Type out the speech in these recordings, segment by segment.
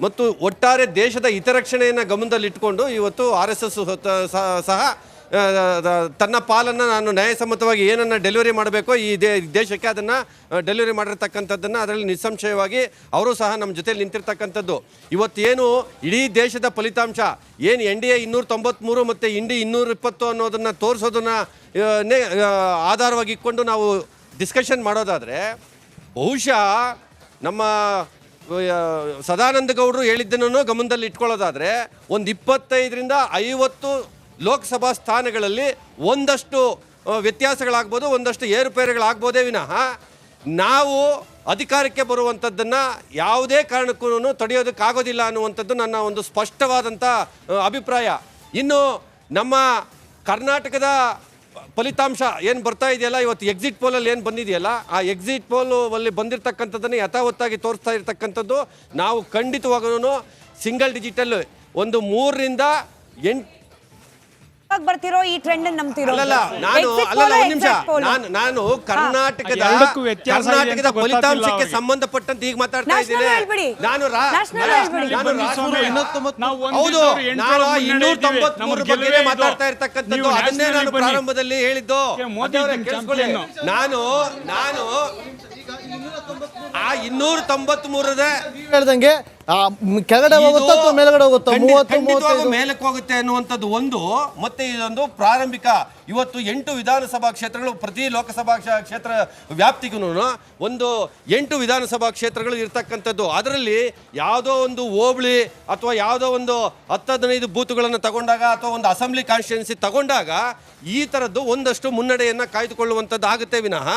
ಮತ್ತು ಒಟ್ಟಾರೆ ದೇಶದ ಹಿತರಕ್ಷಣೆಯನ್ನು ಗಮನದಲ್ಲಿಟ್ಟುಕೊಂಡು ಇವತ್ತು RSS ಸಹ ತನ್ನ ಪಾಲನ್ನು ನಾನು ನ್ಯಾಯಸಮ್ಮತವಾಗಿ ಏನನ್ನು ಡೆಲಿವರಿ ಮಾಡಬೇಕೋ ಈ ದೇಶಕ್ಕೆ ಅದನ್ನು ಡೆಲಿವರಿ ಮಾಡಿರ್ತಕ್ಕಂಥದ್ದನ್ನು ಅದರಲ್ಲಿ ನಿಸ್ಸಂಶಯವಾಗಿ ಅವರು ಸಹ ನಮ್ಮ ಜೊತೆಲಿ ನಿಂತಿರ್ತಕ್ಕಂಥದ್ದು. ಇವತ್ತೇನು ಇಡೀ ದೇಶದ ಫಲಿತಾಂಶ ಏನು NDA 293 ಮತ್ತು ಇಂಡಿ 220 ಅನ್ನೋದನ್ನು ತೋರಿಸೋದನ್ನು ಆಧಾರವಾಗಿ ಇಟ್ಕೊಂಡು ನಾವು ಡಿಸ್ಕಷನ್ ಮಾಡೋದಾದರೆ ಬಹುಶಃ ನಮ್ಮ ಸದಾನಂದ ಗೌಡರು ಹೇಳಿದ್ದನ್ನು ಗಮನದಲ್ಲಿ ಇಟ್ಕೊಳ್ಳೋದಾದರೆ ಒಂದು 25ರಿಂದ 50 ಲೋಕಸಭಾ ಸ್ಥಾನಗಳಲ್ಲಿ ಒಂದಷ್ಟು ವ್ಯತ್ಯಾಸಗಳಾಗ್ಬೋದು, ಒಂದಷ್ಟು ಏರುಪೇರುಗಳಾಗ್ಬೋದೇ ವಿನಃ ನಾವು ಅಧಿಕಾರಕ್ಕೆ ಬರುವಂಥದ್ದನ್ನು ಯಾವುದೇ ಕಾರಣಕ್ಕೂ ತಡೆಯೋದಕ್ಕಾಗೋದಿಲ್ಲ ಅನ್ನುವಂಥದ್ದು ನನ್ನ ಒಂದು ಸ್ಪಷ್ಟವಾದಂಥ ಅಭಿಪ್ರಾಯ. ಇನ್ನು ನಮ್ಮ ಕರ್ನಾಟಕದ ಫಲಿತಾಂಶ ಏನು ಬರ್ತಾ ಇದೆಯಲ್ಲ, ಇವತ್ತು ಎಕ್ಸಿಟ್ ಪೋಲಲ್ಲಿ ಏನು ಬಂದಿದೆಯಲ್ಲ, ಆ ಎಕ್ಸಿಟ್ ಪೋಲಲ್ಲಿ ಬಂದಿರತಕ್ಕಂಥದ್ದನ್ನು ಯಥಾವತ್ತಾಗಿ ತೋರಿಸ್ತಾ ಇರ್ತಕ್ಕಂಥದ್ದು ನಾವು ಖಂಡಿತವಾಗೂ ಸಿಂಗಲ್ ಡಿಜಿಟಲ್ ಒಂದು 3ರಿಂದ 8 ಬರ್ತಿರೋ ಈ ಟ್ರೆಂಡ್ ನಂಬ್ತಿರೋ. ನಾನು ಕರ್ನಾಟಕದ ಫಲಿತಾಂಶಕ್ಕೆ ಸಂಬಂಧಪಟ್ಟಂತೆ ಈಗ ಮಾತಾಡ್ತಾ ಇದ್ದೀನಿ. ಹೌದು, ನಾನು 293 ಬಗ್ಗೆ ಮಾತಾಡ್ತಾ ಇರ್ತಕ್ಕಂಥದ್ದು. ಅದನ್ನೇ ನಾನು ಪ್ರಾರಂಭದಲ್ಲಿ ಹೇಳಿದ್ದು. ನಾನು ಆ 293 ಹೇಳ್ದಂಗೆ ಕೆಳಗಡೆ ಹೋಗುತ್ತಾ ಅಥವಾ ಮೇಲ್ಗಡೆ ಹೋಗುತ್ತಾ? ಮೇಲಕ್ಕೆ ಹೋಗುತ್ತೆ ಅನ್ನುವಂಥದ್ದು ಒಂದು. ಮತ್ತೆ ಇದೊಂದು ಪ್ರಾರಂಭಿಕ ಇವತ್ತು 8 ವಿಧಾನಸಭಾ ಕ್ಷೇತ್ರಗಳು, ಪ್ರತಿ ಲೋಕಸಭಾ ಕ್ಷೇತ್ರ ವ್ಯಾಪ್ತಿಗೂ ಒಂದು 8 ವಿಧಾನಸಭಾ ಕ್ಷೇತ್ರಗಳು ಇರ್ತಕ್ಕಂಥದ್ದು. ಅದರಲ್ಲಿ ಯಾವುದೋ ಒಂದು ಹೋಬಳಿ ಅಥವಾ ಯಾವುದೋ ಒಂದು 10-15 ಬೂತ್ಗಳನ್ನು ತಗೊಂಡಾಗ ಅಥವಾ ಒಂದು ಅಸೆಂಬ್ಲಿ ಕಾನ್ಸ್ಟಿಟ್ಯೂನ್ಸಿ ತಗೊಂಡಾಗ ಈ ಥರದ್ದು ಒಂದಷ್ಟು ಮುನ್ನಡೆಯನ್ನು ಕಾಯ್ದುಕೊಳ್ಳುವಂಥದ್ದು ಆಗುತ್ತೆ ವಿನಃ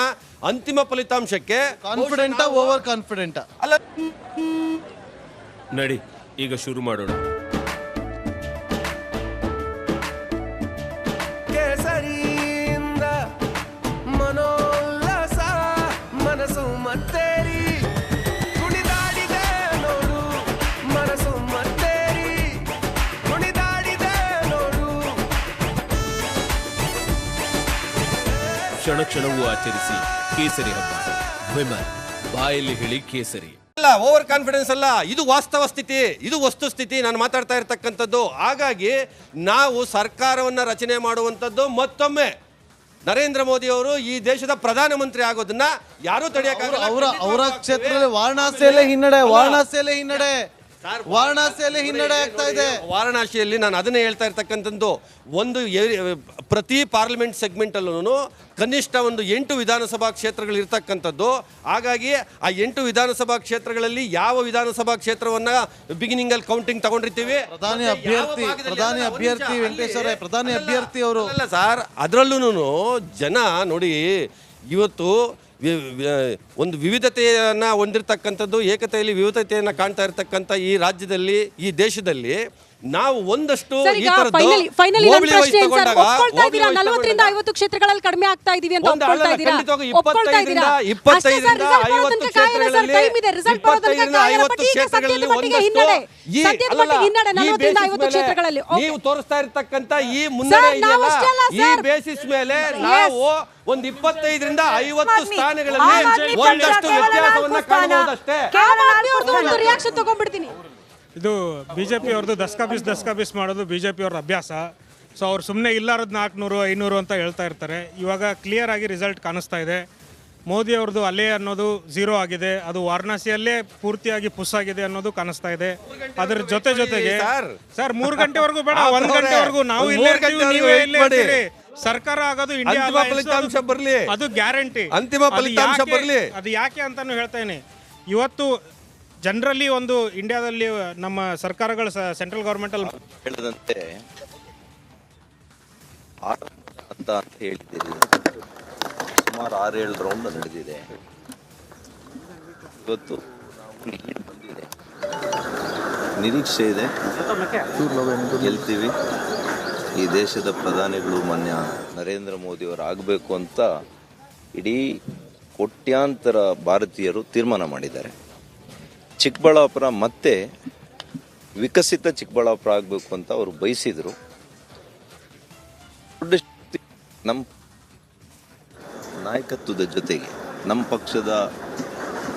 ಅಂತಿಮ ಫಲಿತಾಂಶಕ್ಕೆ ಕಾನ್ಫಿಡೆಂಟಾ ಓವರ್ ಕಾನ್ಫಿಡೆಂಟಾ ಅಲ್ಲ. ನಡಿ ಈಗ ಶುರು ಮಾಡೋಣ. ಕೇಸರಿಯಿಂದ ಮನೋಲ್ಲಾಸ ಮನಸ್ಸು ಮತ್ತೇರಿ ಕುಣಿದಾಡಿದೆ ನೋಡು, ಮನಸ್ಸು ಮತ್ತೇರಿ ಕುಣಿದಾಡಿದೆ ನೋಡು. ಕ್ಷಣ ಕ್ಷಣವೂ ಆಚರಿಸಿ ಕೇಸರಿ ಹಬ್ಬ. ವಿಮಲ್ ಬಾಯಲ್ಲಿ ಹೇಳಿ ಕೇಸರಿ. ಅಲ್ಲ, ಓವರ್ ಕಾನ್ಫಿಡೆನ್ಸ್ ಅಲ್ಲ, ಇದು ವಾಸ್ತವ ಸ್ಥಿತಿ, ಇದು ವಸ್ತುಸ್ಥಿತಿ ನಾನು ಮಾತಾಡ್ತಾ ಇರ್ತಕ್ಕಂಥದ್ದು. ಹಾಗಾಗಿ ನಾವು ಸರ್ಕಾರವನ್ನು ರಚನೆ ಮಾಡುವಂಥದ್ದು ಮತ್ತೊಮ್ಮೆ ನರೇಂದ್ರ ಮೋದಿ ಅವರು ಈ ದೇಶದ ಪ್ರಧಾನಮಂತ್ರಿ ಆಗೋದನ್ನ ಯಾರೂ ತಡೆಯಕ್ಕಾಗಲ್ಲ. ಅವರ ಕ್ಷೇತ್ರದಲ್ಲಿ ವಾರಣಾಸಿಯಲ್ಲೇ ಹಿನ್ನಡೆ ಆಗ್ತಾ ಇದೆ. ವಾರಣಾಸಿಯಲ್ಲಿ ನಾನು ಅದನ್ನೇ ಹೇಳ್ತಾ ಇರ್ತಕ್ಕಂಥದ್ದು. ಒಂದು ಪ್ರತಿ ಪಾರ್ಲಿಮೆಂಟ್ ಸೆಗ್ಮೆಂಟಲ್ಲೂ ಕನಿಷ್ಠ ಒಂದು 8 ವಿಧಾನಸಭಾ ಕ್ಷೇತ್ರಗಳು ಇರ್ತಕ್ಕಂಥದ್ದು. ಹಾಗಾಗಿ ಆ 8 ವಿಧಾನಸಭಾ ಕ್ಷೇತ್ರಗಳಲ್ಲಿ ಯಾವ ವಿಧಾನಸಭಾ ಕ್ಷೇತ್ರವನ್ನ ಬಿಗಿನಿಂಗ್ ಅಲ್ಲಿ ಕೌಂಟಿಂಗ್ ತಗೊಂಡಿರ್ತೀವಿ, ಪ್ರಧಾನಿ ಅಭ್ಯರ್ಥಿ ವೆಂಕಟೇಶ್ವರ ಪ್ರಧಾನಿ ಅಭ್ಯರ್ಥಿ ಅವರು ಅಲ್ಲ ಸರ್. ಅದರಲ್ಲೂ ಜನ ನೋಡಿ, ಇವತ್ತು ಒಂದು ವಿವಿಧತೆಯನ್ನು ಹೊಂದಿರತಕ್ಕಂಥದ್ದು, ಏಕತೆಯಲ್ಲಿ ವಿವಿಧತೆಯನ್ನು ಕಾಣ್ತಾ ಇರ್ತಕ್ಕಂಥ ಈ ರಾಜ್ಯದಲ್ಲಿ, ಈ ದೇಶದಲ್ಲಿ ನಾವು ಒಂದಷ್ಟು ಕ್ಷೇತ್ರಗಳಲ್ಲಿ ಕಡಿಮೆ ಆಗ್ತಾ ಇದೀವಿ ಅಂತ ನೀವು ತೋರಿಸ್ತಾ ಇರ್ತಕ್ಕಂಥ ಈ ಮುನ್ನಡೆ ಈ ಬೇಸಿಸ್ ಮೇಲೆ ನಾವು ಒಂದು 25ರಿಂದ 50 ಸ್ಥಾನಗಳಲ್ಲಿ ಒಂದಷ್ಟು ವ್ಯತ್ಯಾಸವನ್ನ ಕಾಣಬಹುದಷ್ಟೇ. ರಿಯಾಕ್ಷನ್ ತಗೊಂಡ್ಬಿಡ್ತೀನಿ. ಇದು ಬಿಜೆಪಿ ಅವ್ರದ್ದು ದಸ್ಕಾ ಬೀಸ್ ಮಾಡೋದು ಬಿಜೆಪಿ ಅವ್ರ ಅಭ್ಯಾಸ. ಸೊ ಅವ್ರು ಸುಮ್ಮನೆ ಇಲ್ಲಾರದು 400 500 ಅಂತ ಹೇಳ್ತಾ ಇರ್ತಾರೆ. ಇವಾಗ ಕ್ಲಿಯರ್ ಆಗಿ ರಿಸಲ್ಟ್ ಕಾಣಿಸ್ತಾ ಇದೆ. ಮೋದಿ ಅವ್ರದ್ದು ಅಲೆ ಅನ್ನೋದು 0 ಆಗಿದೆ, ಅದು ವಾರಣಾಸಿಯಲ್ಲೇ ಪೂರ್ತಿಯಾಗಿ ಪುಸ್ ಆಗಿದೆ ಅನ್ನೋದು ಕಾಣಿಸ್ತಾ ಇದೆ. ಅದ್ರ ಜೊತೆಗೆ ಸರ್ 3 ಗಂಟೆವರೆಗೂ ಬೇಡ, 1 ಗಂಟೆವರೆಗೂ ನಾವು ಇಲ್ಲೇ ಇರ್ತೀವಿ, ನೀವೇ ಇಲ್ಲೇ ಇರ್ತೀರಿ. ಸರ್ಕಾರ ಆಗೋದು ಇಂಡಿಯಾ ಫಲಿತಾಂಶ ಬರಲಿ, ಅದು ಗ್ಯಾರಂಟಿ. ಅಂತಿಮ ಫಲಿತಾಂಶ ಬರಲಿ. ಅದು ಯಾಕೆ ಅಂತಾನು ಹೇಳ್ತೇನೆ. ಇವತ್ತು ಜನರಲಿ ಒಂದು ಇಂಡಿಯಾದಲ್ಲಿ ನಮ್ಮ ಸರ್ಕಾರಗಳು ಸೆಂಟ್ರಲ್ ಗವರ್ಮೆಂಟ್ ಅಲ್ಲಿ ಹೇಳಿದಂತೆ ಅಂತ ಹೇಳಿದ್ದೀರಿ. ಸುಮಾರು 6-7 ರೌಂಡ್ ನಡೆದಿದೆ. ಇವತ್ತು ಬಂದಿದೆ, ನಿರೀಕ್ಷೆ ಇದೆ, ಗೆಲ್ತೀವಿ. ಈ ದೇಶದ ಪ್ರಧಾನಿಗಳು ಮಾನ್ಯ ನರೇಂದ್ರ ಮೋದಿಯವರು ಆಗಬೇಕು ಅಂತ ಇಡೀ ಕೋಟ್ಯಾಂತರ ಭಾರತೀಯರು ತೀರ್ಮಾನ ಮಾಡಿದ್ದಾರೆ. ಚಿಕ್ಕಬಳ್ಳಾಪುರ ಮತ್ತೆ ವಿಕಸಿತ ಚಿಕ್ಕಬಳ್ಳಾಪುರ ಆಗಬೇಕು ಅಂತ ಅವರು ಬಯಸಿದ್ರು. ನಮ್ಮ ನಾಯಕತ್ವದ ಜೊತೆಗೆ ನಮ್ಮ ಪಕ್ಷದ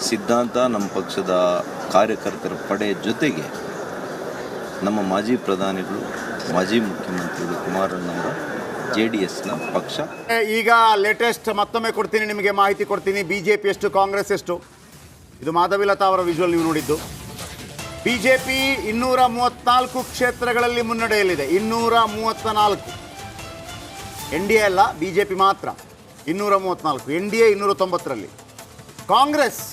ಸಿದ್ಧಾಂತ, ನಮ್ಮ ಪಕ್ಷದ ಕಾರ್ಯಕರ್ತರ ಪಡೆ ಜೊತೆಗೆ ನಮ್ಮ ಮಾಜಿ ಪ್ರಧಾನಿಗಳು ಮಾಜಿ ಮುಖ್ಯಮಂತ್ರಿಗಳು ಕುಮಾರಣ್ಣವರ JDSನ ಪಕ್ಷ. ಈಗ ಲೇಟೆಸ್ಟ್ ಮತ್ತೊಮ್ಮೆ ಕೊಡ್ತೀನಿ, ನಿಮಗೆ ಮಾಹಿತಿ ಕೊಡ್ತೀನಿ. BJP ಎಷ್ಟು, ಕಾಂಗ್ರೆಸ್ ಎಷ್ಟು? ಇದು ಮಾಧವಿಲತಾ ಅವರ ವಿಜುವಲ್ ನೀವು ನೋಡಿದ್ದು. BJP 234 ಕ್ಷೇತ್ರಗಳಲ್ಲಿ ಮುನ್ನಡೆಯಲ್ಲಿದೆ. 234. NDA ಅಲ್ಲ, BJP ಮಾತ್ರ 234. NDA 290ರಲ್ಲಿ. ಕಾಂಗ್ರೆಸ್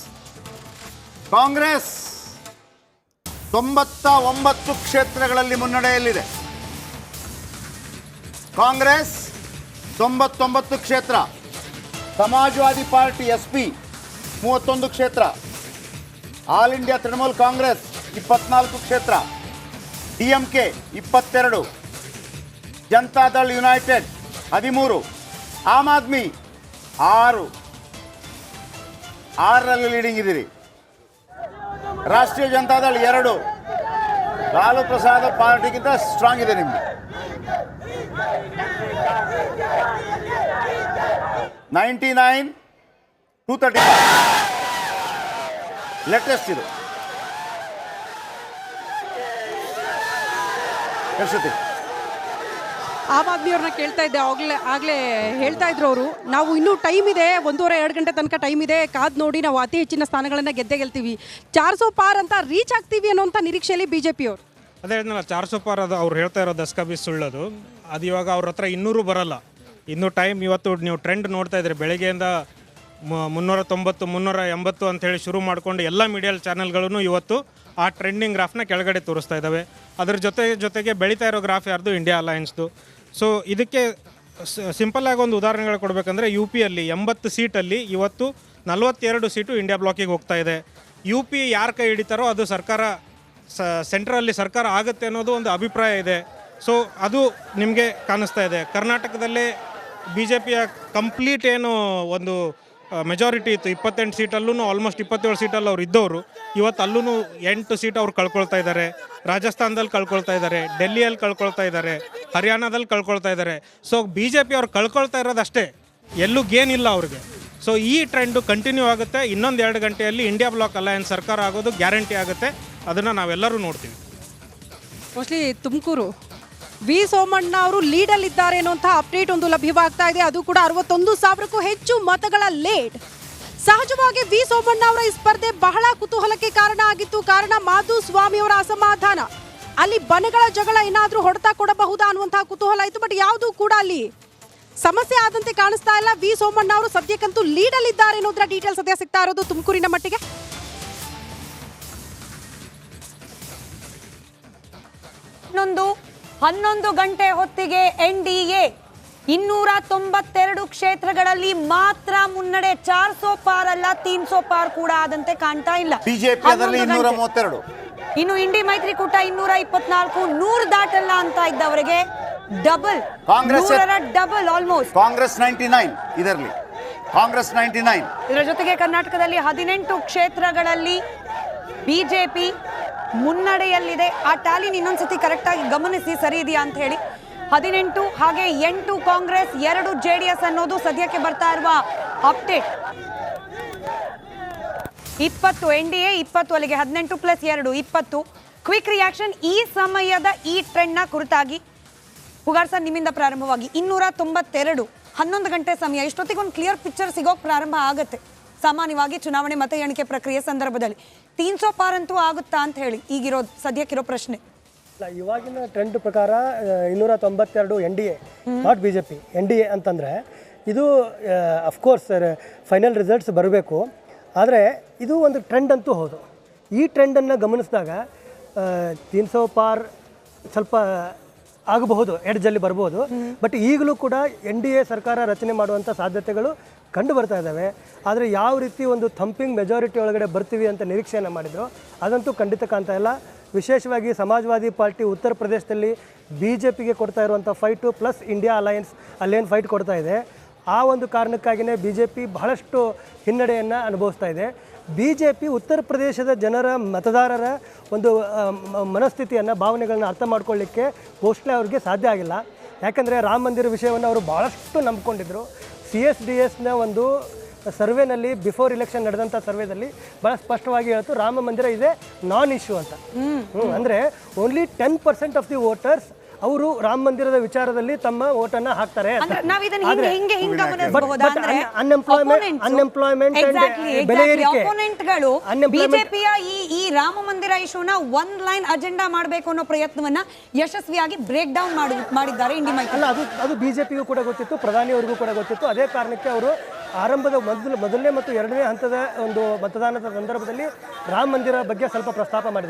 99 ಕ್ಷೇತ್ರಗಳಲ್ಲಿ ಮುನ್ನಡೆಯಲ್ಲಿದೆ. ಕಾಂಗ್ರೆಸ್ 99 ಕ್ಷೇತ್ರ. ಸಮಾಜವಾದಿ ಪಾರ್ಟಿ SP 31 ಕ್ಷೇತ್ರ. ಆಲ್ ಇಂಡಿಯಾ ತೃಣಮೂಲ್ ಕಾಂಗ್ರೆಸ್ 24 ಕ್ಷೇತ್ರ. DMK 22. ಜನತಾದಳ್ ಯುನೈಟೆಡ್ 13. ಆಮ್ ಆದ್ಮಿ 6ರಲ್ಲಿ ಲೀಡಿಂಗ್ ಇದ್ದೀರಿ. ರಾಷ್ಟ್ರೀಯ ಜನತಾದಳ್ 2. ಲಾಲು ಪ್ರಸಾದ್ ಪಾರ್ಟಿಗಿಂತ ಸ್ಟ್ರಾಂಗ್ ಇದೆ ನಿಮ್ಗೆ. 99 235 ಲೇಟೆಸ್ಟ್ ಇದು. ಎಷ್ಟೊತ್ತಿ ಆಮ್ ಆದ್ಮಿಯವ್ರನ್ನ ಕೇಳ್ತಾ ಇದ್ದೆ, ಆಗಲೇ ಹೇಳ್ತಾ ಇದ್ರು ಅವರು, ನಾವು ಇನ್ನೂ ಟೈಮ್ ಇದೆ, 1.5-2 ಗಂಟೆ ತನಕ ಟೈಮ್ ಇದೆ, ಕಾದ್ ನೋಡಿ ನಾವು ಅತಿ ಹೆಚ್ಚಿನ ಸ್ಥಾನಗಳನ್ನು ಗೆಲ್ತೀವಿ, 400 ಪಾರ್ ಅಂತ ರೀಚ್ ಆಗ್ತೀವಿ ಅನ್ನೋಂಥ ನಿರೀಕ್ಷೆಯಲ್ಲಿ BJP ಅವರು. ಅದೇ ಹೇಳಿದ್ನಲ್ಲ, 400 ಪಾರ್ ಅದು ಅವ್ರು ಹೇಳ್ತಾ ಇರೋ ದಸ್ಕಾಬೀಸ್ ಸುಳ್ಳೋದು. ಅದು ಇವಾಗ ಅವ್ರ ಹತ್ರ 200 ಬರಲ್ಲ. ಇನ್ನೂ ಟೈಮ್. ಇವತ್ತು ನೀವು ಟ್ರೆಂಡ್ ನೋಡ್ತಾ ಇದ್ರಿ, ಬೆಳಗ್ಗೆಯಿಂದ 390 380 ಅಂಥೇಳಿ ಶುರು ಮಾಡಿಕೊಂಡು ಎಲ್ಲ ಮೀಡಿಯಲ್ ಚಾನಲ್ಗಳೂ ಇವತ್ತು ಆ ಟ್ರೆಂಡಿಂಗ್ ಗ್ರಾಫ್ನ ಕೆಳಗಡೆ ತೋರಿಸ್ತಾ ಇದ್ದಾವೆ. ಅದ್ರ ಜೊತೆಗೆ ಬೆಳೀತಾ ಇರೋ ಗ್ರಾಫ್ ಯಾರ್ದು? ಇಂಡಿಯಾ ಅಲಯನ್ಸ್ದು. ಸೊ ಇದಕ್ಕೆ ಸಿಂಪಲ್ಲಾಗಿ ಒಂದು ಉದಾಹರಣೆಗಳು ಕೊಡಬೇಕಂದ್ರೆ, UPಯಲ್ಲಿ 80 ಸೀಟಲ್ಲಿ ಇವತ್ತು 42 ಸೀಟು ಇಂಡಿಯಾ ಬ್ಲಾಕಿಗೆ ಹೋಗ್ತಾ ಇದೆ. UP ಯಾರು ಕೈ ಹಿಡಿತಾರೋ ಅದು ಸರ್ಕಾರ, ಸೆಂಟ್ರಲ್ಲಿ ಸರ್ಕಾರ ಆಗುತ್ತೆ ಅನ್ನೋದು ಒಂದು ಅಭಿಪ್ರಾಯ ಇದೆ. ಸೊ ಅದು ನಿಮಗೆ ಕಾಣಿಸ್ತಾ ಇದೆ. ಕರ್ನಾಟಕದಲ್ಲೇ BJPಯ ಕಂಪ್ಲೀಟ್ ಏನು ಒಂದು ಮೆಜಾರಿಟಿ ಇತ್ತು, 28 ಸೀಟಲ್ಲೂ ಆಲ್ಮೋಸ್ಟ್ 27 ಸೀಟಲ್ಲಿ ಅವ್ರು ಇದ್ದವರು ಇವತ್ತು ಅಲ್ಲೂ 8 ಸೀಟ್ ಅವ್ರು ಕಳ್ಕೊಳ್ತಾ ಇದ್ದಾರೆ. ರಾಜಸ್ಥಾನದಲ್ಲಿ ಕಳ್ಕೊಳ್ತಾ ಇದ್ದಾರೆ, ಡೆಲ್ಲಿಯಲ್ಲಿ ಕಳ್ಕೊಳ್ತಾ ಇದ್ದಾರೆ, ಹರಿಯಾಣದಲ್ಲಿ ಕಳ್ಕೊಳ್ತಾ ಇದ್ದಾರೆ. ಸೊ BJP ಅವ್ರು ಕಳ್ಕೊಳ್ತಾ ಇರೋದಷ್ಟೇ, ಎಲ್ಲೂ ಗೇನ್ ಇಲ್ಲ ಅವ್ರಿಗೆ. ಸೊ ಈ ಟ್ರೆಂಡು ಕಂಟಿನ್ಯೂ ಆಗುತ್ತೆ. ಇನ್ನೊಂದು 2 ಗಂಟೆಯಲ್ಲಿ ಇಂಡಿಯಾ ಬ್ಲಾಕ್ ಅಲಯನ್ಸ್ ಸರ್ಕಾರ ಆಗೋದು ಗ್ಯಾರಂಟಿ ಆಗುತ್ತೆ. ಅದನ್ನು ನಾವೆಲ್ಲರೂ ನೋಡ್ತೀವಿ. ಮೋಸ್ಟ್ಲಿ ತುಮಕೂರು ವಿ ಸೋಮಣ್ಣ ಅವರು ಲೀಡಲ್ಲಿದ್ದಾರೆ ಅನ್ನುವಂಥ ಅಪ್ಡೇಟ್ ಒಂದು ಲಭ್ಯವಾಗ್ತಾ ಇದೆ. ಅದು ಕೂಡ 61,000ಕ್ಕೂ ಹೆಚ್ಚು ಮತಗಳ ಲೀಡ್. ಸಹಜವಾಗಿ ವಿ ಸೋಮಣ್ಣ ಅವರ ಈ ಸ್ಪರ್ಧೆ ಬಹಳ ಕುತೂಹಲಕ್ಕೆ ಕಾರಣ ಆಗಿತ್ತು. ಕಾರಣ ಮಾಧುಸ್ವಾಮಿ ಅವರ ಅಸಮಾಧಾನ, ಅಲ್ಲಿ ಬಣಗಳ ಜಗಳ ಏನಾದರೂ ಹೊಡೆತ ಕೊಡಬಹುದಾ ಅನ್ನುವಂತಹ ಕುತೂಹಲ ಇತ್ತು. ಬಟ್ ಯಾವುದೂ ಕೂಡ ಅಲ್ಲಿ ಸಮಸ್ಯೆ ಆದಂತೆ ಕಾಣಿಸ್ತಾ ಇಲ್ಲ. ವಿ ಸೋಮಣ್ಣ ಅವರು ಸದ್ಯಕ್ಕಂತೂ ಲೀಡಲ್ಲಿದ್ದಾರೆ ಅನ್ನೋದರ ಡೀಟೇಲ್ಸ್ ಸದ್ಯ ಸಿಗ್ತಾ ಇರೋದು ತುಮಕೂರಿನ ಮಟ್ಟಿಗೆ. ಇನ್ನೊಂದು 11 ಗಂಟೆ ಹೊತ್ತಿಗೆ NDA 292 ಕ್ಷೇತ್ರಗಳಲ್ಲಿ ಮಾತ್ರ ಮುನ್ನಡೆ. 400 ಪಾರ್ ಅಲ್ಲ, 300 ಪಾರ್ ಕೂಡ ಆದಂತೆ ಕಾಣ್ತಾ ಇಲ್ಲ. BJP ಅದರಲ್ಲಿ 232. ಇನ್ನು ಇಂಡಿ ಮೈತ್ರಿಕೂಟ 224, 100 ದಾಟಲ್ಲ ಅಂತ ಇದ್ದವರಿಗೆ double, Congress double almost. Congress 99 ಇದರಲ್ಲಿ, ಕಾಂಗ್ರೆಸ್ 99. ಇದರ ಜೊತೆಗೆ ಕರ್ನಾಟಕದಲ್ಲಿ 18 ಕ್ಷೇತ್ರಗಳಲ್ಲಿ BJP ಮುನ್ನಡೆಯಲ್ಲಿದೆ. ಆ ಟ್ಯಾಲಿನ ಇನ್ನೊಂದ್ಸತಿ ಕರೆಕ್ಟಾಗಿ ಗಮನಿಸಿ, ಸರಿ ಇದೆಯಾ ಅಂತ ಹೇಳಿ. 18 ಹಾಗೆ 8 ಕಾಂಗ್ರೆಸ್, 2 JDS ಅನ್ನೋದು ಸದ್ಯಕ್ಕೆ ಬರ್ತಾ ಇರುವ ಅಪ್ಡೇಟ್. 20 NDA, 20 ಅಲ್ಲಿಗೆ 18 + 2 20. ಕ್ವಿಕ್ ರಿಯಾಕ್ಷನ್ ಈ ಸಮಯದ ಈ ಟ್ರೆಂಡ್ನ ಕುರಿತಾಗಿ ಹುಗಾರ್ ಸರ್ ನಿಮ್ಮಿಂದ ಪ್ರಾರಂಭವಾಗಿ 292 11 ಗಂಟೆ ಸಮಯ. ಇಷ್ಟೊತ್ತಿಗೆ ಒಂದು ಕ್ಲಿಯರ್ ಪಿಕ್ಚರ್ ಸಿಗೋಕೆ ಪ್ರಾರಂಭ ಆಗುತ್ತೆ. ಸಾಮಾನ್ಯವಾಗಿ ಚುನಾವಣೆ ಮತ ಎಣಿಕೆ ಪ್ರಕ್ರಿಯೆ ಸಂದರ್ಭದಲ್ಲಿ 300 ಪಾರ್ ಅಂತೂ ಆಗುತ್ತಾ ಅಂತ ಹೇಳಿ ಈಗಿರೋ ಸದ್ಯಕ್ಕಿರೋ ಪ್ರಶ್ನೆ. ಇವಾಗಿನ ಟ್ರೆಂಡ್ ಪ್ರಕಾರ 292 NDA, ನಾಟ್ BJP. NDA ಅಂತಂದರೆ ಇದು ಅಫ್ಕೋರ್ಸ್ ಫೈನಲ್ ರಿಸಲ್ಟ್ಸ್ ಬರಬೇಕು. ಆದರೆ ಇದು ಒಂದು ಟ್ರೆಂಡ್ ಅಂತೂ ಹೌದು. ಈ ಟ್ರೆಂಡನ್ನು ಗಮನಿಸಿದಾಗ 300 ಪಾರ್ ಸ್ವಲ್ಪ ಆಗಬಹುದು, ಎಡ್ಜಲ್ಲಿ ಬರ್ಬೋದು. ಬಟ್ ಈಗಲೂ ಕೂಡ NDA ಸರ್ಕಾರ ರಚನೆ ಮಾಡುವಂಥ ಸಾಧ್ಯತೆಗಳು ಕಂಡು ಬರ್ತಾ ಇದ್ದಾವೆ. ಆದರೆ ಯಾವ ರೀತಿ ಒಂದು ಥಂಪಿಂಗ್ ಮೆಜಾರಿಟಿ ಒಳಗಡೆ ಬರ್ತೀವಿ ಅಂತ ನಿರೀಕ್ಷೆಯನ್ನು ಮಾಡಿದ್ರು, ಅದಂತೂ ಖಂಡಿತ ಕಾಣ್ತಾ ಇಲ್ಲ. ವಿಶೇಷವಾಗಿ ಸಮಾಜವಾದಿ ಪಾರ್ಟಿ ಉತ್ತರ ಪ್ರದೇಶದಲ್ಲಿ BJPಗೆ ಕೊಡ್ತಾ ಇರುವಂಥ ಫೈಟು ಪ್ಲಸ್ ಇಂಡಿಯಾ ಅಲಯನ್ಸ್ ಅಲ್ಲೇನು ಫೈಟ್ ಕೊಡ್ತಾ ಇದೆ, ಆ ಒಂದು ಕಾರಣಕ್ಕಾಗಿಯೇ BJP ಬಹಳಷ್ಟು ಹಿನ್ನಡೆಯನ್ನು ಅನುಭವಿಸ್ತಾ ಇದೆ. BJP ಉತ್ತರ ಪ್ರದೇಶದ ಜನರ ಮತದಾರರ ಒಂದು ಮನಸ್ಥಿತಿಯನ್ನು, ಭಾವನೆಗಳನ್ನ ಅರ್ಥ ಮಾಡ್ಕೊಳ್ಳಿಕ್ಕೆ ಮೋಸ್ಟ್ಲಿ ಅವ್ರಿಗೆ ಸಾಧ್ಯ ಆಗಿಲ್ಲ. ಯಾಕಂದರೆ ರಾಮ ಮಂದಿರ ವಿಷಯವನ್ನು ಅವರು ಭಾಳಷ್ಟು ನಂಬ್ಕೊಂಡಿದ್ರು. CSDSನ ಒಂದು ಸರ್ವೆನಲ್ಲಿ ಬಿಫೋರ್ ಇಲೆಕ್ಷನ್ ನಡೆದಂಥ ಸರ್ವೆದಲ್ಲಿ ಭಾಳ ಸ್ಪಷ್ಟವಾಗಿ ಹೇಳ್ತು ರಾಮ ಮಂದಿರ ಇದೆ ನಾನ್ ಇಶ್ಯೂ ಅಂತ. ಅಂದರೆ ಓನ್ಲಿ 10% ಆಫ್ ದಿ ವೋಟರ್ಸ್ ಅವರು ರಾಮ ಮಂದಿರದ ವಿಚಾರದಲ್ಲಿ ತಮ್ಮ ವೋಟನ್ನು ಹಾಕ್ತಾರೆ. ಬಿಜೆಪಿಯ ಈ ರಾಮ ಮಂದಿರ ಇಶ್ಯೂನ ಒಂದ್ ಲೈನ್ ಅಜೆಂಡಾ ಮಾಡಬೇಕು ಅನ್ನೋ ಪ್ರಯತ್ನವನ್ನ ಯಶಸ್ವಿಯಾಗಿ ಬ್ರೇಕ್ ಡೌನ್ ಮಾಡಿದ್ದಾರೆ ಇಂಡಿ ಮೈತ್ರಿ. ಅಲ್ಲ, ಅದು ಬಿಜೆಪಿಗೂ ಕೂಡ ಗೊತ್ತಿತ್ತು, ಪ್ರಧಾನಿಯವರಿಗೂ ಕೂಡ ಗೊತ್ತಿತ್ತು. ಅದೇ ಕಾರಣಕ್ಕೆ ಅವರು ಆರಂಭದ ಮೊದಲನೇ ಮತ್ತು ಎರಡನೇ ಹಂತದ ಒಂದು ಮತದಾನದ ಸಂದರ್ಭದಲ್ಲಿ ರಾಮ ಮಂದಿರ ಬಗ್ಗೆ ಸ್ವಲ್ಪ ಪ್ರಸ್ತಾಪ ಮಾಡಿದರು.